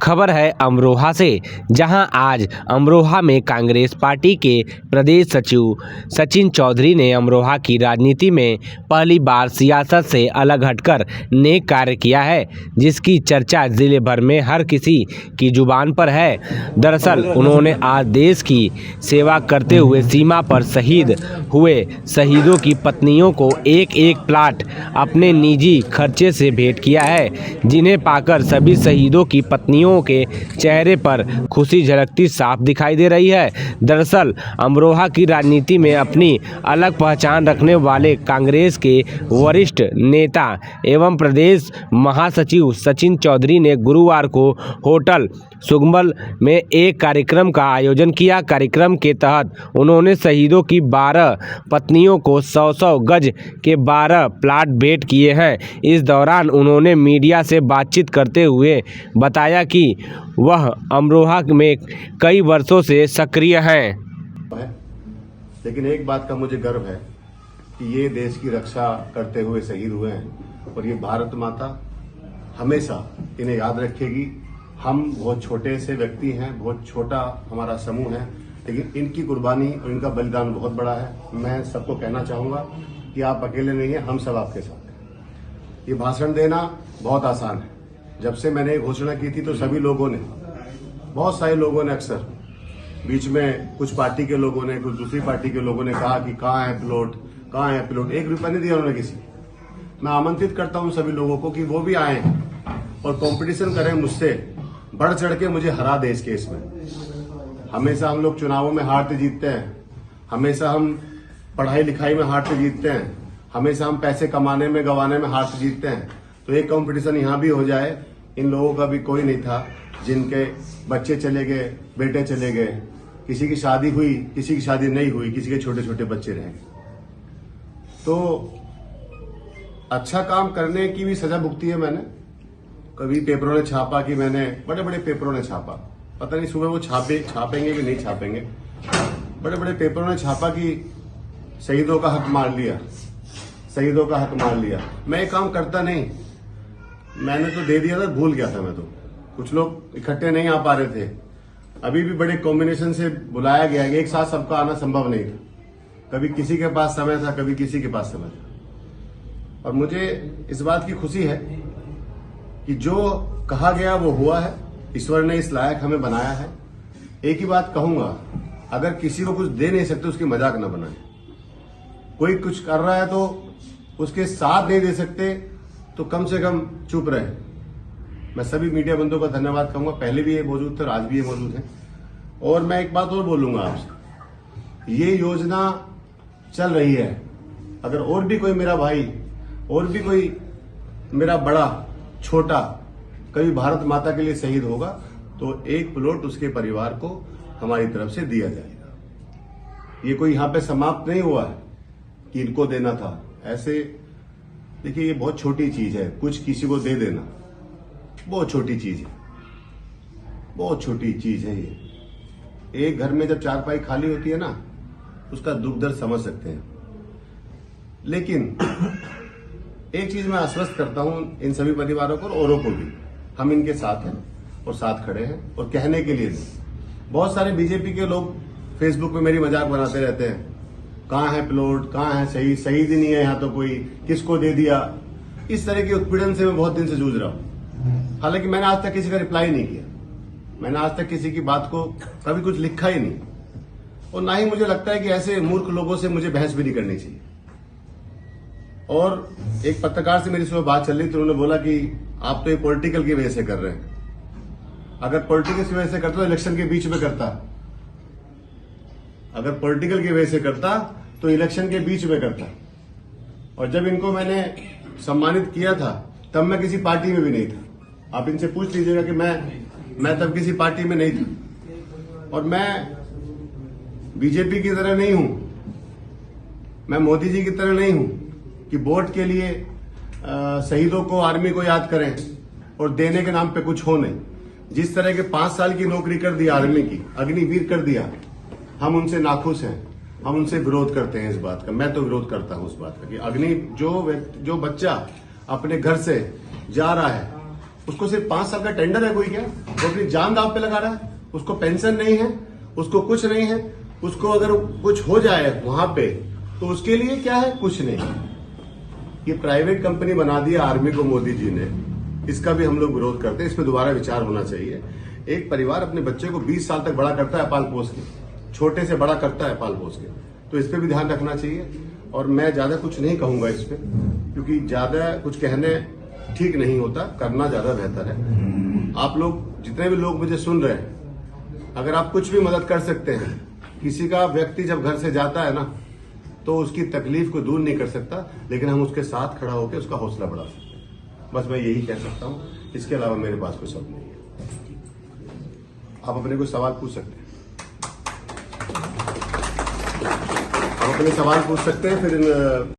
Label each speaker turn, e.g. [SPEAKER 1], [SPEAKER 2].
[SPEAKER 1] खबर है अमरोहा से, जहां आज अमरोहा में कांग्रेस पार्टी के प्रदेश सचिव सचिन चौधरी ने अमरोहा की राजनीति में पहली बार सियासत से अलग हटकर नेक कार्य किया है, जिसकी चर्चा जिले भर में हर किसी की जुबान पर है। दरअसल उन्होंने आज देश की सेवा करते हुए सीमा पर शहीद हुए शहीदों की पत्नियों को एक एक प्लाट अपने निजी खर्चे से भेंट किया है, जिन्हें पाकर सभी शहीदों की पत्नियों के चेहरे पर खुशी झलकती साफ दिखाई दे रही है। दरअसल अमरोहा की राजनीति में अपनी अलग पहचान रखने वाले कांग्रेस के वरिष्ठ नेता एवं प्रदेश महासचिव सचिन चौधरी ने गुरुवार को होटल सुगमल में एक कार्यक्रम का आयोजन किया। कार्यक्रम के तहत उन्होंने शहीदों की 12 पत्नियों को 100-100 गज के 12 प्लाट भेंट किए हैं। इस दौरान उन्होंने मीडिया से बातचीत करते हुए बताया कि वह अमरोहा में कई वर्षों से सक्रिय हैं।
[SPEAKER 2] लेकिन एक बात का मुझे गर्व है कि ये देश की रक्षा करते हुए शहीद हुए हैं और ये भारत माता हमेशा इन्हें याद रखेगी। हम बहुत छोटे से व्यक्ति हैं, बहुत छोटा हमारा समूह है, लेकिन इनकी कुर्बानी और इनका बलिदान बहुत बड़ा है। मैं सबको कहना चाहूँगा कि आप अकेले नहीं हैं, हम सब आपके साथ हैं। ये भाषण देना बहुत आसान है। जब से मैंने घोषणा की थी तो सभी लोगों ने, बहुत सारे लोगों ने, अक्सर बीच में कुछ पार्टी के लोगों ने, कुछ दूसरी पार्टी के लोगों ने कहा कि कहाँ है प्लॉट, कहाँ है प्लॉट। 1 रुपया नहीं दिया उन्होंने किसी। मैं आमंत्रित करता हूँ सभी लोगों को कि वो भी आए और कंपटीशन करें मुझसे, बढ़ चढ़ के मुझे हरा दे इस केस में। हमेशा हम लोग चुनावों में हारते जीतते हैं, हमेशा हम पढ़ाई लिखाई में हारते जीतते हैं, हमेशा हम पैसे कमाने में गंवाने में हारते जीतते हैं। तो एक कंपटीशन यहाँ भी हो जाए। इन लोगों का भी कोई नहीं था जिनके बच्चे चले गए, बेटे चले गए, किसी की शादी हुई, किसी की शादी नहीं हुई, किसी के छोटे छोटे बच्चे रहे। तो अच्छा काम करने की भी सजा भुगती है मैंने। कभी पेपरों ने छापा कि मैंने, बड़े बड़े पेपरों ने छापा, पता नहीं सुबह वो छापेंगे कि नहीं छापेंगे। बड़े बड़े पेपरों ने छापा कि शहीदों का हक मार लिया, शहीदों का हक मार लिया। मैं ये काम करता नहीं, मैंने तो दे दिया था, भूल गया था मैं तो। कुछ लोग इकट्ठे नहीं आ पा रहे थे, अभी भी बड़े कॉम्बिनेशन से बुलाया गया है। एक साथ सबका आना संभव नहीं था। कभी किसी के पास समय था, कभी किसी के पास समय था। और मुझे इस बात की खुशी है कि जो कहा गया वो हुआ है। ईश्वर ने इस लायक हमें बनाया है। एक ही बात कहूंगा, अगर किसी को कुछ दे नहीं सकते उसकी मजाक न बनाए। कोई कुछ कर रहा है तो उसके साथ नहीं दे सकते तो कम से कम चुप रहे। मैं सभी मीडिया बंधुओं का धन्यवाद कहूंगा। पहले भी ये मौजूद थे और आज भी ये मौजूद है। और मैं एक बात और बोलूंगा आपसे, ये योजना चल रही है। अगर और भी कोई मेरा भाई, और भी कोई मेरा बड़ा छोटा कभी भारत माता के लिए शहीद होगा तो एक प्लॉट उसके परिवार को हमारी तरफ से दिया जाएगा। ये कोई यहां पे समाप्त नहीं हुआ है कि इनको देना था। ऐसे देखिए, ये बहुत छोटी चीज है, कुछ किसी को दे देना बहुत छोटी चीज है, बहुत छोटी चीज है ये। एक घर में जब चारपाई खाली होती है ना, उसका दुख दर्द समझ सकते हैं। लेकिन एक चीज मैं आश्वस्त करता हूं इन सभी परिवारों को और औरों को भी, हम इनके साथ हैं और साथ खड़े हैं। और कहने के लिए नहीं, बहुत सारे बीजेपी के लोग फेसबुक पे मेरी मजाक बनाते रहते हैं, कहाँ है प्लॉट, कहाँ है शहीद, शहीद ही नहीं है यहाँ तो कोई, किसको दे दिया। इस तरह के उत्पीड़न से मैं बहुत दिन से जूझ रहा हूं। हालांकि मैंने आज तक किसी का रिप्लाई नहीं किया, मैंने आज तक किसी की बात को कभी कुछ लिखा ही नहीं, और ना ही मुझे लगता है कि ऐसे मूर्ख लोगों से मुझे बहस भी नहीं करनी चाहिए। और एक पत्रकार से मेरी सुबह बात चल रही थी, उन्होंने बोला कि आप तो ये पॉलिटिकल की वजह से कर रहे हैं। अगर पॉलिटिकल की वजह से करता तो इलेक्शन के बीच में करता, अगर पॉलिटिकल की वजह से करता तो इलेक्शन के बीच में करता। और जब इनको मैंने सम्मानित किया था तब मैं किसी पार्टी में भी नहीं था। आप इनसे पूछ लीजिएगा कि मैं तब किसी पार्टी में नहीं था। और मैं बीजेपी की तरह नहीं हूं, मैं मोदी जी की तरह नहीं हूं कि वोट के लिए शहीदों को, आर्मी को याद करें और देने के नाम पे कुछ हो नहीं। जिस तरह के 5 साल की नौकरी कर दी आर्मी की, अग्निवीर कर दिया, हम उनसे नाखुश हैं, हम उनसे विरोध करते हैं इस बात का। मैं तो विरोध करता हूं इस बात का कि जो बच्चा अपने घर से जा रहा है उसको सिर्फ 5 साल का टेंडर है कोई क्या? वो अपनी जान दांव पे लगा रहा है। उसको पेंशन नहीं है, उसको कुछ नहीं है। उसको अगर कुछ हो जाए वहां पे तो उसके लिए क्या है? कुछ नहीं। ये प्राइवेट कंपनी बना दिया आर्मी को मोदी जी ने। इसका भी हम लोग विरोध करते हैं। इस पर दोबारा विचार होना चाहिए। एक परिवार अपने बच्चे को 20 साल तक बड़ा करता है पाल पोस के, छोटे से बड़ा करता है पाल पोस के, तो इस पे भी ध्यान रखना चाहिए। और मैं ज्यादा कुछ नहीं कहूंगा इस पे, क्योंकि ज्यादा कुछ कहने ठीक नहीं होता, करना ज्यादा बेहतर है। आप लोग जितने भी लोग मुझे सुन रहे हैं, अगर आप कुछ भी मदद कर सकते हैं, किसी का व्यक्ति जब घर से जाता है ना तो उसकी तकलीफ को दूर नहीं कर सकता, लेकिन हम उसके साथ खड़ा होकर उसका हौसला बढ़ा सकते हैं। बस मैं यही कह सकता हूं, इसके अलावा मेरे पास कोई शब्द नहीं है। आप अपने कोई सवाल पूछ सकते हैं, आप अपने सवाल पूछ सकते हैं। फिर